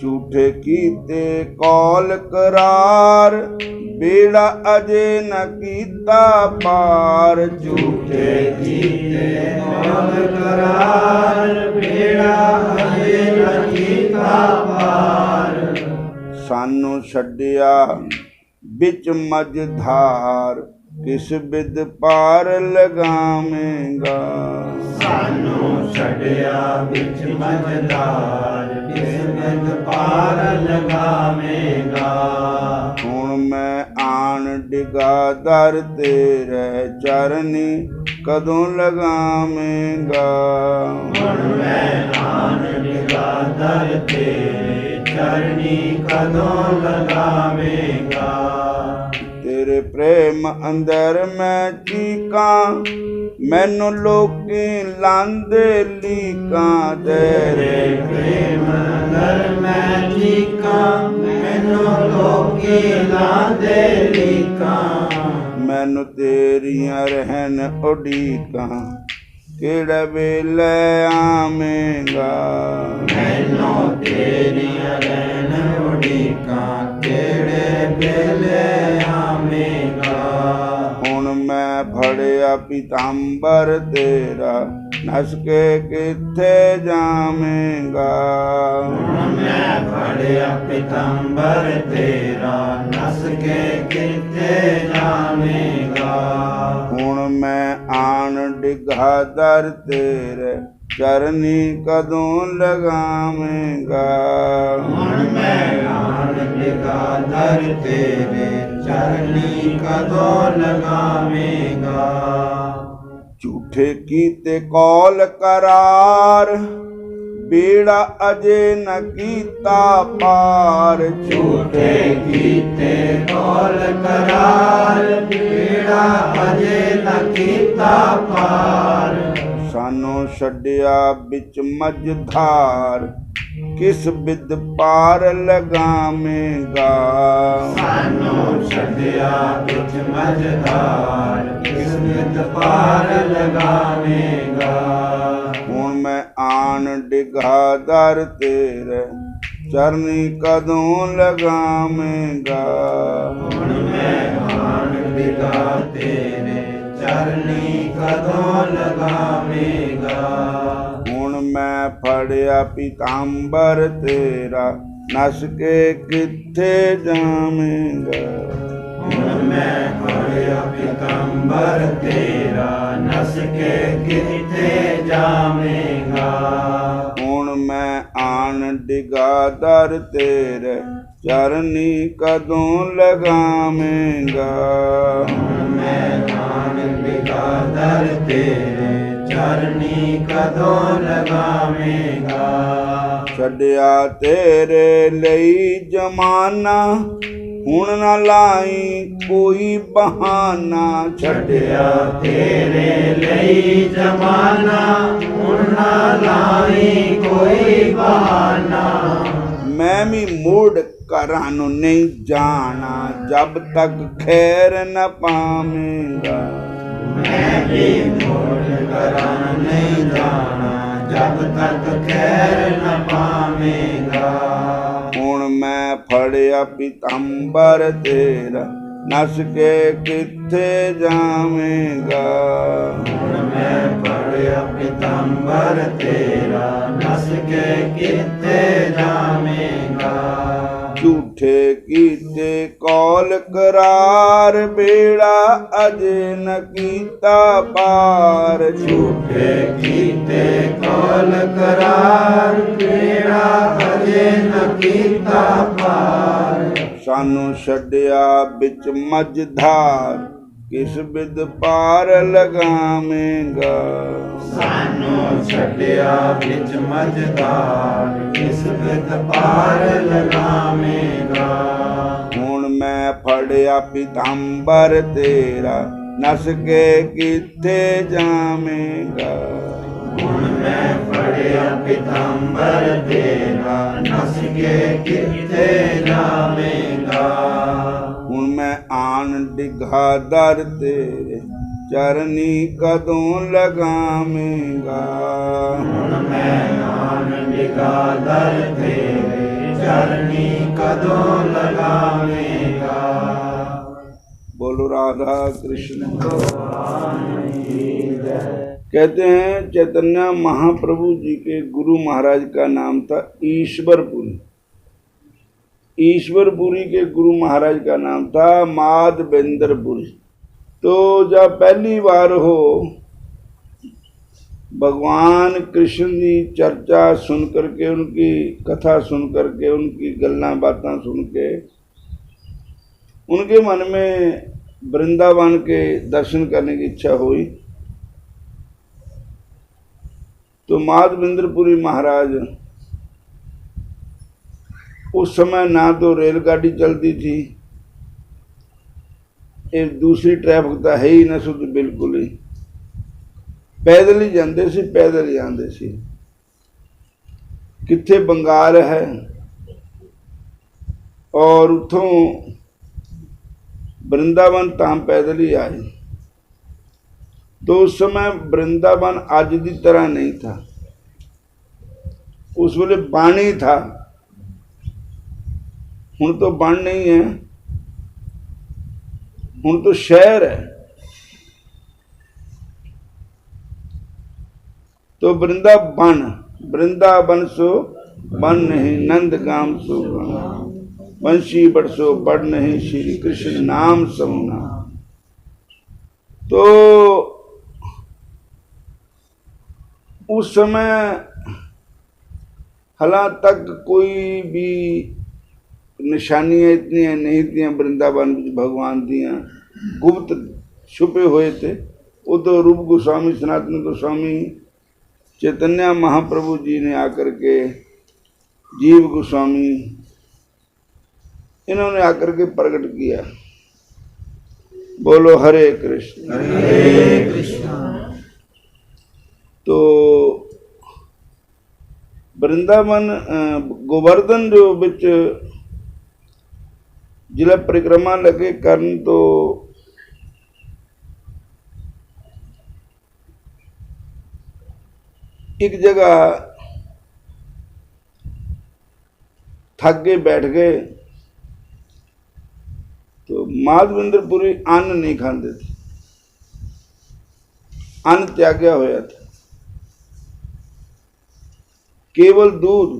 ਝੂਠੇ ਕੀਤੇ ਕੌਲ ਕਰਾਰ, ਬੇੜਾ ਅਜੇ ਨ ਕੀਤਾ ਪਾਰ। ਝੂਠੇ ਕੀਤੇ ਕੌਲ ਕਰਾਰ, ਬੇੜਾ ਅਜੇ ਨ ਕੀਤਾ ਪਾਰ। ਸਾਨੂੰ ਛੱਡਿਆ ਵਿੱਚ ਮਝਧਾਰ, ਕਿਸ ਬਿਦ ਪਾਰ ਲਗਾਵੇਂਗਾ। ਸਾਨੂੰ ਛੱਡਿਆ ਵਿੱਚ ਮਝਧਾਰ, ਕਿਸ ਬਿਦ ਪਾਰ ਲਗਾਵੇਂਗਾ। ਹੁਣ ਮੈਂ ਆਣ ਡਿਗਾ ਦਰ ਤੇਰੇ ਚਰਨੀ, ਕਦੋਂ ਲਗਾਵੇਂਗਾ। ਹੁਣ ਮੈਂ ਆਣ ਡਿਗਾ ਦਰ ਤੇਰੇ ਚਰਨੀ, ਕਦੋਂ ਲਗਾਵੇਂਗਾ। ਤੇਰੇ ਪ੍ਰੇਮ ਅੰਦਰ ਮੈਂ ਚੀਕਾਂ, ਮੈਨੂੰ ਲੋਕੀ ਲਾਂਦੇ ਲੀਕਾਂ। ਤੇਰੇ ਪ੍ਰੇਮ ਅੰਦਰ ਮੈਂ ਚੀਕਾਂ, ਮੈਨੂੰ ਲੋਕੀ ਲਾਂਦੇ ਲੀਕਾਂ। ਮੈਨੂੰ ਤੇਰੀਆਂ ਰਹਿਣ ਉਡੀਕਾਂ, ਕਿਹੜਾ ਵੇਲੇ ਆਵੇਂਗਾ। ਮੈਨੂੰ ਤੇਰੀਆਂ ਰਹਿਣ ਉਡੀਕਾਂ, ਕਿਹੜੇ ਵੇਲੇ ਆਵੇਂਗਾ। ਹੁਣ ਮੈਂ ਫੜਿਆ ਪੀਤਾੰਬਰ ਤੇਰਾ, ਨਸ ਕੇ ਕਿੱਥੇ ਜਾਵੇਂਗਾ। ਹੁਣ ਮੈਂ ਫੜਿਆ ਪੀਤਾੰਬਰ ਤੇਰਾ, ਨਸ ਕੇ ਕਿੱਥੇ ਜਾਵੇਂਗਾ। ਹੁਣ ਮੈਂ ਆਣ ਡਿਗਾ ਦਰ ਤੇਰੇ ਚਰਨੀ, ਕਦੋਂ ਲਗਾਵੇਂਗਾ। ਹੁਣ ਮੈਂ ਆਣ ਡਿਗਾ ਦਰ ਤੇਰੇ ਚਰਨੀ, ਕਦੋਂ ਲਗਾਵੇਂਗਾ। ਝੂਠੇ ਕੀਤੇ ਕੌਲ ਕਰਾਰ, ਬੇੜਾ ਅਜੇ ਨ ਕੀਤਾ ਪਾਰ। ਝੂਠੇ ਕੀਤੇ ਕੌਲ ਕਰਾਰ, ਬੇੜਾ ਅਜੇ ਨ ਕੀਤਾ ਪਾਰ। ਸਾਨੂੰ ਛੱਡਿਆ ਵਿੱਚ ਮਝਧਾਰ, ਕਿਸ ਬਿਦ ਪਾਰ ਲਗਾਵੇਂਗਾ। ਸਾਨੂੰ ਛੱਡਿਆ ਵਿੱਚ ਮਝਧਾਰ, ਕਿਸ ਬਿਦ ਪਾਰ ਲਗਾਵੇਂਗਾ। ਹੁਣ ਮੈਂ ਆਣ ਡਿਗਾ ਦਰ ਤੇਰੇ ਚਰਨੀ, ਕਦੋਂ ਲਗਾਵੇਂਗਾ। ਹੁਣ ਮੈਂ ਆਣ ਡਿਗਾ ਤੇਰੇ ਚਰਨੀ, ਕਦੋਂ ਲਗਾਵੇਂਗਾ। ਹੁਣ ਮੈਂ ਫੜਿਆ ਪੀਤਾੰਬਰ ਤੇਰਾ, ਨਸ ਕੇ ਕਿੱਥੇ ਜਾਵੇਂਗਾ। ਹੁਣ ਮੈਂ ਫੜਿਆ ਪੀਤਾੰਬਰ ਤੇਰਾ, ਨਸ ਕੇ ਕਿੱਥੇ ਜਾਵੇਂਗਾ। ਹੁਣ ਮੈਂ ਆਣ ਡਿਗਾ ਦਰ ਤੇਰੇ ਚਰਨੀ, ਕਦੋਂ ਲਗਾਵੇਂਗਾ। ਹੁਣ ਮੈਂ ਆਣ ਡਿਗਾ ਦਰ ਤੇਰੇ ਚਰਨੀ, ਕਦੋਂ ਲਗਾਵੇਂਗਾ। ਛੱਡਿਆ ਤੇਰੇ ਲਈ ਜਮਾਨਾ, ਹੁਣ ਨਾ ਲਾਈ ਕੋਈ ਬਹਾਨਾ। ਛੱਡਿਆ ਤੇਰੇ ਲਈ ਜ਼ਮਾਨਾ, ਹੁਣ ਨਾ ਲਾਈ ਕੋਈ ਬਹਾਨਾ। ਮੈਂ ਵੀ ਮੁੜ ਘਰਾਂ ਨੂੰ ਨਹੀਂ ਜਾਣਾ, ਜਬ ਤੱਕ ਖੈਰ ਨ ਪਾਵੇਂਗਾ। ਮੈਂ ਵੀ ਮੁੜ ਘਰਾਂ ਨਹੀਂ ਜਾਣਾ, ਜਬ ਤੱਕ ਖੈਰ ਨ ਪਾਵੇਂਗਾ। ਹੁਣ ਮੈਂ ਫੜਿਆ ਪੀਤਾੰਬਰ ਤੇਰਾ, ਨਸ ਕੇ ਕਿੱਥੇ ਜਾਵੇਂਗਾ। ਹੁਣ ਮੈਂ ਫੜਿਆ ਪੀਤਾੰਬਰ ਤੇਰਾ, ਨਸ ਕੇ ਕਿੱਥੇ ਜਾਵੇਂਗਾ। ਝੂਠੇ ਕੀਤੇ ਕੌਲ ਕਰਾਰ, ਬੇੜਾ ਅਜੇ ਨ ਕੀਤਾ ਪਾਰ। ਝੂਠੇ ਕੀਤੇ ਕੌਲ ਕਰਾਰ, ਬੇੜਾ ਅਜੇ ਨ ਕੀਤਾ ਪਾਰ। ਸਾਨੂੰ ਛੱਡਿਆ ਵਿੱਚ ਮਝਧਾਰ, ਕਿਸ ਬਿਦ ਪਾਰ ਲਗਾਵੇਂਗਾ। ਸਾਨੂੰ ਛੱਡਿਆ ਵਿੱਚ ਮਝਧਾਰ, ਕਿਸ ਬਿਦ ਪਾਰ ਲਗਾਵੇਂਗਾ। ਹੁਣ ਮੈਂ ਫੜਿਆ ਪੀਤਾੰਬਰ ਤੇਰਾ, ਨਸ ਕੇ ਕਿੱਥੇ ਜਾਵੇਂਗਾ। ਹੁਣ ਮੈਂ ਫੜਿਆ ਪੀਤਾੰਬਰ ਤੇਰਾ, ਨਸ ਕੇ ਕਿੱਥੇ ਜਾਵੇਂਗਾ। ਹੁਣ ਮੈਂ ਆਣ ਡਿਗਾ ਦਰ ਤੇਰੇ ਚਰਨੀ, ਕਦੋਂ ਲਗਾਵੇਂਗਾ। ਹੁਣ ਮੈਂ ਆਣ ਡਿਗਾ ਦਰ ਤੇਰੇ कदों लगावेगा। बोलो राधा कृष्ण। भगवान की जय। कहते हैं चैतन्य महाप्रभु जी के गुरु महाराज का नाम था ईश्वरपुरी। ईश्वरपुरी के गुरु महाराज का नाम था माधवेंद्रपुरी। तो जब पहली बार हो भगवान कृष्ण की चर्चा सुन करके, उनकी कथा सुन करके, उनकी गल्ला बातें सुन के उनके मन में वृंदावन के दर्शन करने की इच्छा हुई। तो माधवेंद्रपुरी महाराज, उस समय ना तो रेलगाड़ी चलती थी, एक दूसरी ट्रैफिक तो है ही ना, शुद्ध बिल्कुल ही पैदल ही जाते सी, पैदल ही आते सी। किथे बंगाल है और उथों वृंदावन ताम पैदल ही आए। तो उस समय वृंदावन आज की तरह नहीं था, उस वेले बन ही था। हुण तो बन नहीं है, हुण तो शहर है। तो वृंदावन, वृंदावन सो बन नहीं, नंद गाम सो बन, वंशी बड़ सो बड़ नहीं, श्री कृष्ण नाम समुना। तो उस समय हालां तक कोई भी निशानियां इतनी नहीं थी वृंदावन भगवान दियां, गुप्त छुपे हुए थे। वो तो रूप गोस्वामी, सनातन गोस्वामी, चैतन्य महाप्रभु जी ने आकर के, जीव गोस्वामी, इन्होंने आकर के प्रकट किया। बोलो हरे कृष्ण। हरे कृष्ण। तो वृंदावन गोवर्धन जो बिच जिला परिक्रमा लगे करन, तो एक जगह थक के बैठ गए। तो माधवेंद्रपुरी अन्न नहीं खाते थे, अन्न त्यागया होया था, केवल दूध।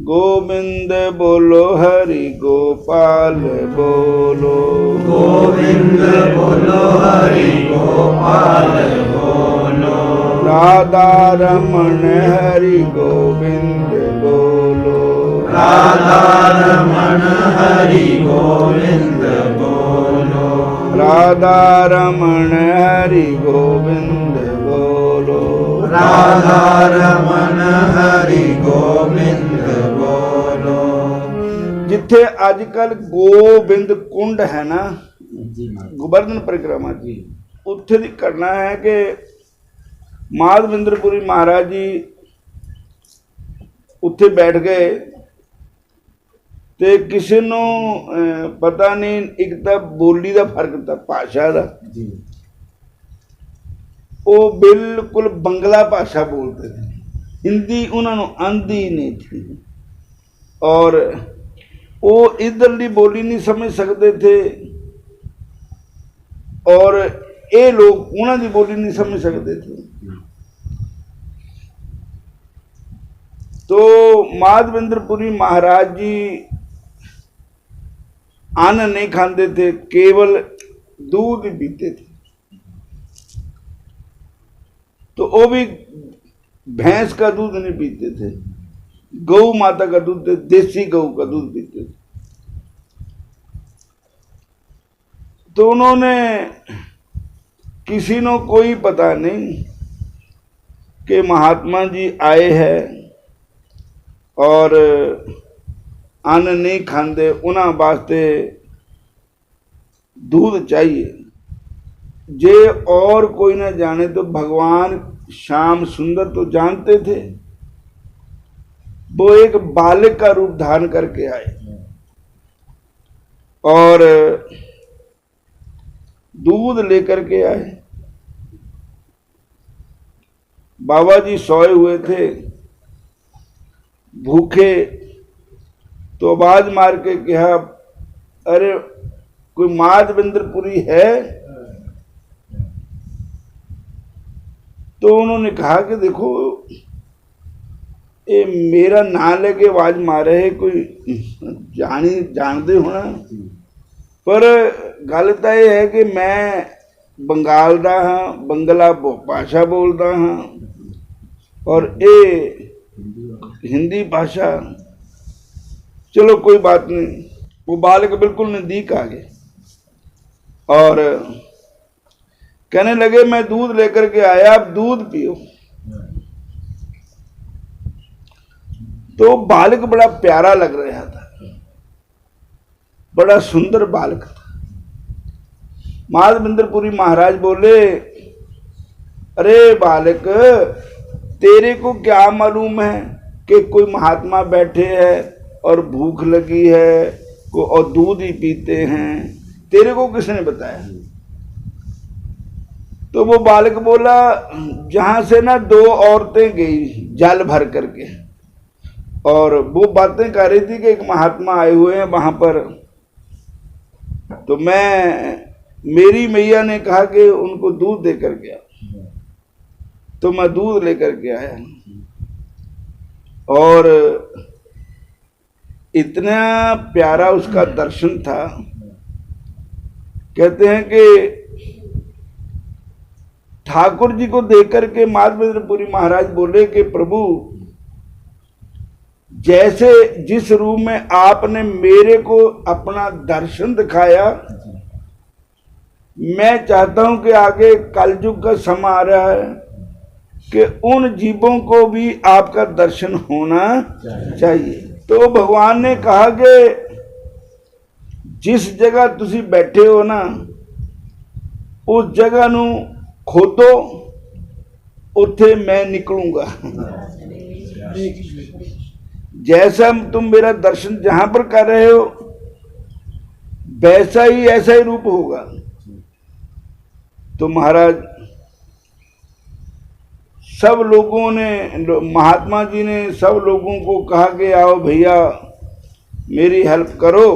गोविंद बोलो हरि गोपाल बोलो, गोविंद बोलो हरि गोपाल बोलो, राधा रमण हरि गोविंद बोलो, राधा रमण हरि गोविंद बोलो, राधा रमण हरि गोविंद बोलो, राधा रमण हरि गोविंद बोलो। जिथे आजकल गोबिंद कुंड है ना, गोवर्धन परिक्रमा जी, उत्थे दी घटना है कि माधवेंद्रपुरी महाराज जी उत्थे बैठ गए। ते किसी नू पता नहीं, एक तो बोली का फर्क था, भाषा का। वो बिल्कुल बंगला भाषा बोलते थे, हिंदी उन्होंने आंदी नहीं थी, और वो इधरली बोली नहीं समझ सकते थे, और ये लोग उन्होंने बोली नहीं समझ सकते थे। तो माधवेंद्रपुरी महाराज जी अन्न नहीं खाते थे, केवल दूध पीते थे। तो वो भी भैंस का दूध नहीं पीते थे, गौ माता का दूध, देसी गौ का दूध पीते थे। तो उन्होंने, किसी ने कोई पता नहीं कि महात्मा जी आए हैं और अन्न नहीं खाते, उन्होंने वास्ते दूध चाहिए। जे और कोई ना जाने तो भगवान श्याम सुंदर तो जानते थे। वो एक बालक का रूप धारण करके आए और दूध लेकर के आए। बाबा जी सोए हुए थे, भूखे, तो आवाज मार के कहा, अरे कोई माधवेंद्रपुरी है? तो उन्होंने कहा कि देखो ये मेरा ना लेके आवाज मारे है, कोई जानते हो ना, पर गल तो यह है कि मैं बंगाल दा हाँ, बंगला भाषा बोलता हाँ और ये हिंदी भाषा। चलो कोई बात नहीं। वो बालक बिल्कुल नजदीक आ गए और कहने लगे मैं दूध लेकर के आया, आप दूध पियो। तो बालक बड़ा प्यारा लग रहा था, बड़ा सुंदर बालक था। माधवेंद्रपुरी महाराज बोले, अरे बालक, तेरे को क्या मालूम है कि कोई महात्मा बैठे हैं और भूख लगी है और दूध ही पीते हैं? तेरे को किसने बताया? तो वो बालक बोला, जहां से ना 2 औरतें गई जल भर करके और वो बातें कर रही थी कि एक महात्मा आए हुए हैं वहां पर, तो मेरी मैया ने कहा कि उनको दूध दे करके आओ, तो मैं दूध लेकर के आया। और इतना प्यारा उसका दर्शन था। कहते हैं कि ठाकुर जी को देख करके माधवेंद्रपुरी महाराज बोले कि प्रभु, जैसे जिस रूप में आपने मेरे को अपना दर्शन दिखाया, मैं चाहता हूं कि आगे कलयुग का समय आ रहा है कि उन जीवों को भी आपका दर्शन होना चाहिए। तो भगवान ने कहा कि जिस जगह तुसी बैठे हो ना, उस जगह नू खोदो, उथे मैं निकलूंगा। जैसा तुम मेरा दर्शन जहां पर कर रहे हो, वैसा ही ऐसा ही रूप होगा। तो महाराज सब लोगों ने, महात्मा जी ने सब लोगों को कहा कि आओ भैया मेरी हेल्प करो।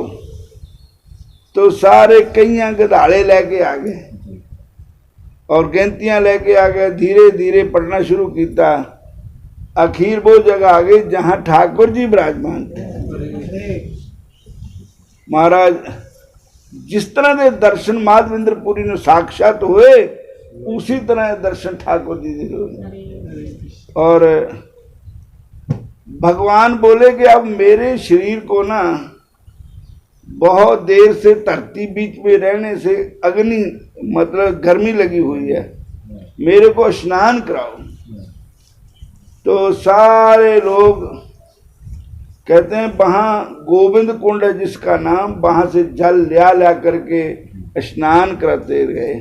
तो सारे कईयां गधाड़े लेके आ गए और गिनतियां लेके आ गए, धीरे धीरे पढ़ना शुरू किया। आखिर वो जगह आ गई जहां ठाकुर जी विराजमान थे। महाराज जिस तरह के दर्शन माधवेंद्रपुरी ने साक्षात हुए, उसी तरह दर्शन ठाकुर जी के हुए। और भगवान बोले कि अब मेरे शरीर को ना बहुत देर से धरती बीच में रहने से अग्नि मतलब गर्मी लगी हुई है, मेरे को स्नान कराओ। तो सारे लोग कहते हैं वहां गोविंद कुंड है जिसका नाम, वहां से जल ला करके स्नान कराते गए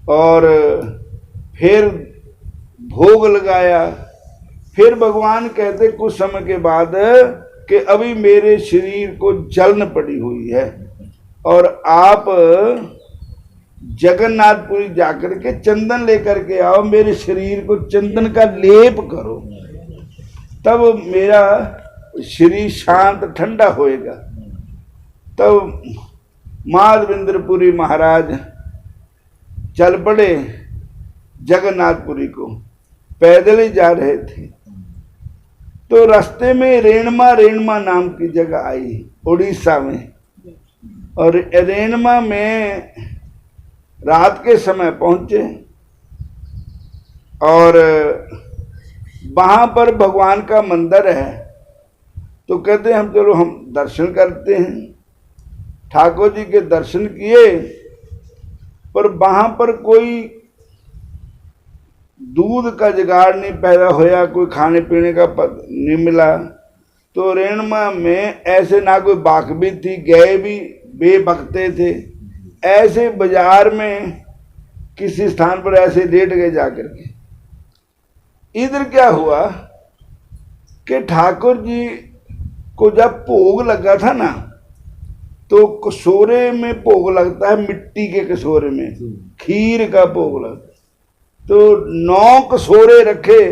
और फिर भोग लगाया। फिर भगवान कहते कुछ समय के बाद कि अभी मेरे शरीर को जलन पड़ी हुई है और आप जगन्नाथपुरी जाकर के चंदन लेकर के आओ, मेरे शरीर को चंदन का लेप करो, तब मेरा शरीर शांत ठंडा होएगा। तब माधवेंद्रपुरी महाराज चल पड़े जगन्नाथपुरी को, पैदल ही जा रहे थे। तो रास्ते में रेणमा नाम की जगह आई उड़ीसा में, और रेणमा में रात के समय पहुंचे और वहां पर भगवान का मंदिर है। तो कहते हैं हम चलो हम दर्शन करते हैं। ठाकुर जी के दर्शन किए, पर वहां पर कोई दूध का जुगाड़ नहीं पैदा होया, कोई खाने पीने का नहीं मिला। तो रेणमा में ऐसे ना कोई बाकबी थी, गए भी बेबकते थे, ऐसे बाजार में किसी स्थान पर ऐसे लेट गए जाकर के। इधर क्या हुआ कि ठाकुर जी को जब भोग लगा था ना, तो कटोरे में भोग लगता है, मिट्टी के कटोरे में खीर का भोग लगता है। तो 9 कटोरे रखे,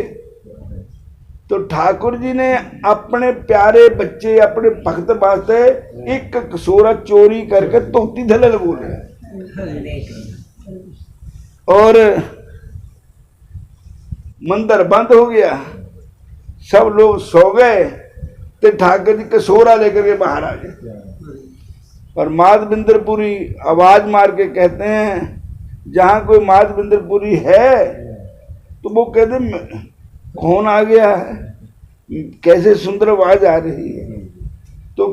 तो ठाकुर जी ने अपने प्यारे बच्चे अपने भक्त वास्ते एक कसोरा चोरी करके धोती धलल बोले और मंदिर बंद हो गया, सब लोग सो गए, तो ठाकुर जी कसोरा लेकर के बाहर आ गए और माधविंद्रपुरी आवाज मार के कहते हैं जहां कोई माधविंद्रपुरी है तो वो कहते कौन आ गया है, कैसे सुंदर आवाज आ रही है। तो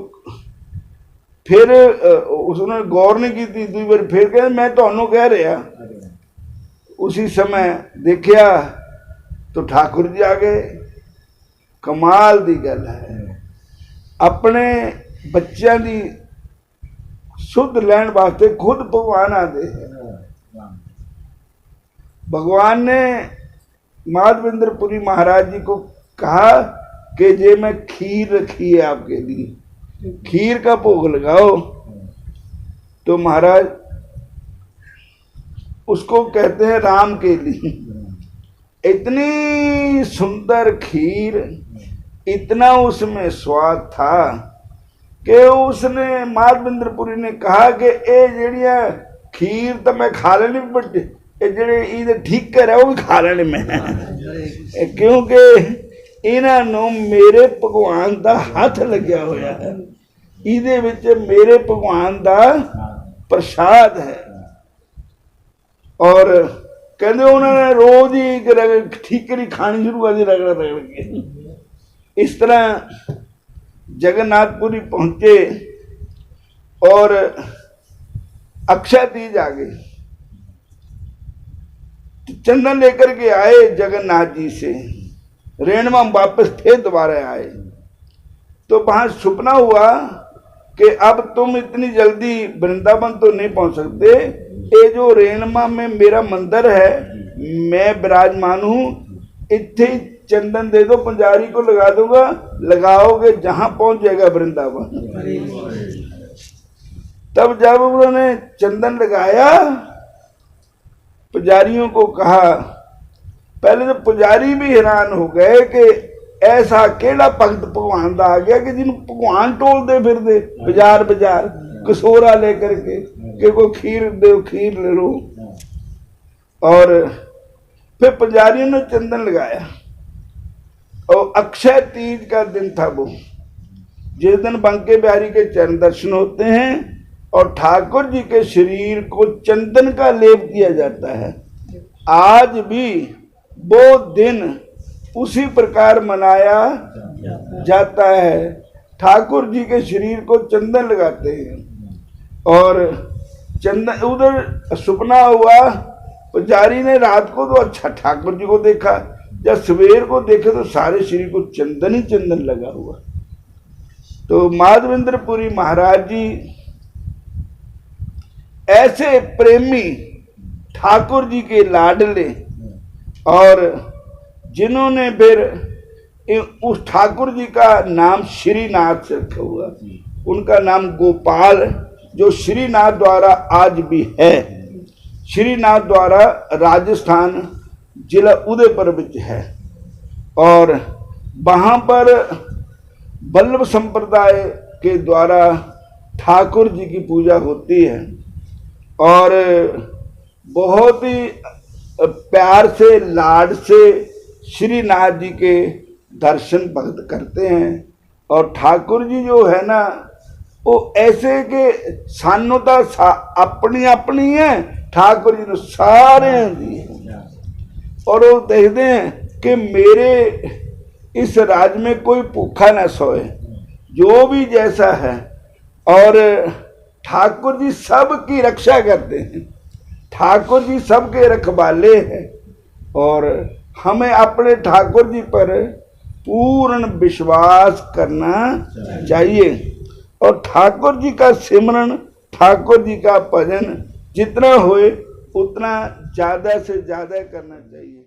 फिर उसने गौर नहीं की थी, दूसरी बार फिर कह मैं तो कह रहा। उसी समय देखिया तो ठाकुर जी आ गए। कमाल दी गल है, अपने बच्चों की सुध लैन वास्ते खुद भगवान आते हैं। भगवान ने माधविंद्रपुरी महाराज जी को कहा कि जे मैं खीर रखी है आपके लिए, खीर का भोग लगाओ। तो महाराज उसको कहते हैं राम के लिए। इतनी सुंदर खीर, इतना उसमें स्वाद था कि उसने माधविंद्रपुरी ने कहा कि ए जड़िया खीर तो मैं खा लेनी, बट जेडे ठीक कर वो भी खा लेने मैं, क्योंकि इन्हों मेरे भगवान का हाथ लग्या होया है, इहदे विच मेरे भगवान का प्रसाद है। और कहते उन्होंने रोज ही ठीकरी खानी शुरू कर दी रगड़ रगड़ के। इस तरह जगन्नाथपुरी पहुंचे और अक्षय तीज आ गई, चंदन लेकर के आए जगन्नाथ जी से, रेणुमा वापस फिर दोबारा आए। तो वहां सपना हुआ कि अब तुम इतनी जल्दी वृंदावन तो नहीं पहुंच सकते, ये जो रेणुमा में मेरा मंदिर है मैं विराजमान हूं, इतने चंदन दे दो, पंजारी को लगा दूंगा, लगाओगे जहां पहुंच जाएगा वृंदावन। तब जब उन्होंने चंदन लगाया, पुजारियों को कहा, पहले तो पुजारी भी हैरान हो गए कि ऐसा केड़ा भगत भगवान का आ गया कि जिन्होंने भगवान टोलते फिर दे बाजार बाजार कसोरा लेकर के कि कोई खीर दो, खीर ले लो। और फिर पुजारियों ने चंदन लगाया और अक्षय तीज का दिन था वो, जिस दिन बंके बिहारी के चरण दर्शन होते हैं और ठाकुर जी के शरीर को चंदन का लेप किया जाता है। आज भी वो दिन उसी प्रकार मनाया जाता है, ठाकुर जी के शरीर को चंदन लगाते हैं। और चंदन उधर सपना हुआ, पुजारी ने रात को तो अच्छा ठाकुर जी को देखा, जब सवेर को देखे तो सारे शरीर को चंदन ही चंदन लगा हुआ। तो माधविंद्रपुरी महाराज जी ऐसे प्रेमी ठाकुर जी के लाडले, और जिन्होंने फिर उस ठाकुर जी का नाम श्रीनाथ से रखा हुआ, उनका नाम गोपाल, जो श्रीनाथ द्वारा आज भी है। श्रीनाथ द्वारा राजस्थान जिला उदयपुर विच है, और वहाँ पर वल्लभ संप्रदाय के द्वारा ठाकुर जी की पूजा होती है और बहुत ही प्यार से लाड से श्रीनाथ जी के दर्शन भक्त करते हैं। और ठाकुर जी जो है ना, वो ऐसे के सानू तो अपनी अपनी है, ठाकुर जी ने सारे दी है। और वो देखते हैं कि मेरे इस राज में कोई भूखा न सोए, जो भी जैसा है। और ठाकुर जी सबकी रक्षा करते हैं, ठाकुर जी सबके रखवाले हैं, और हमें अपने ठाकुर जी पर पूर्ण विश्वास करना चाहिए। और ठाकुर जी का सिमरन, ठाकुर जी का भजन जितना होए उतना ज़्यादा से ज़्यादा करना चाहिए।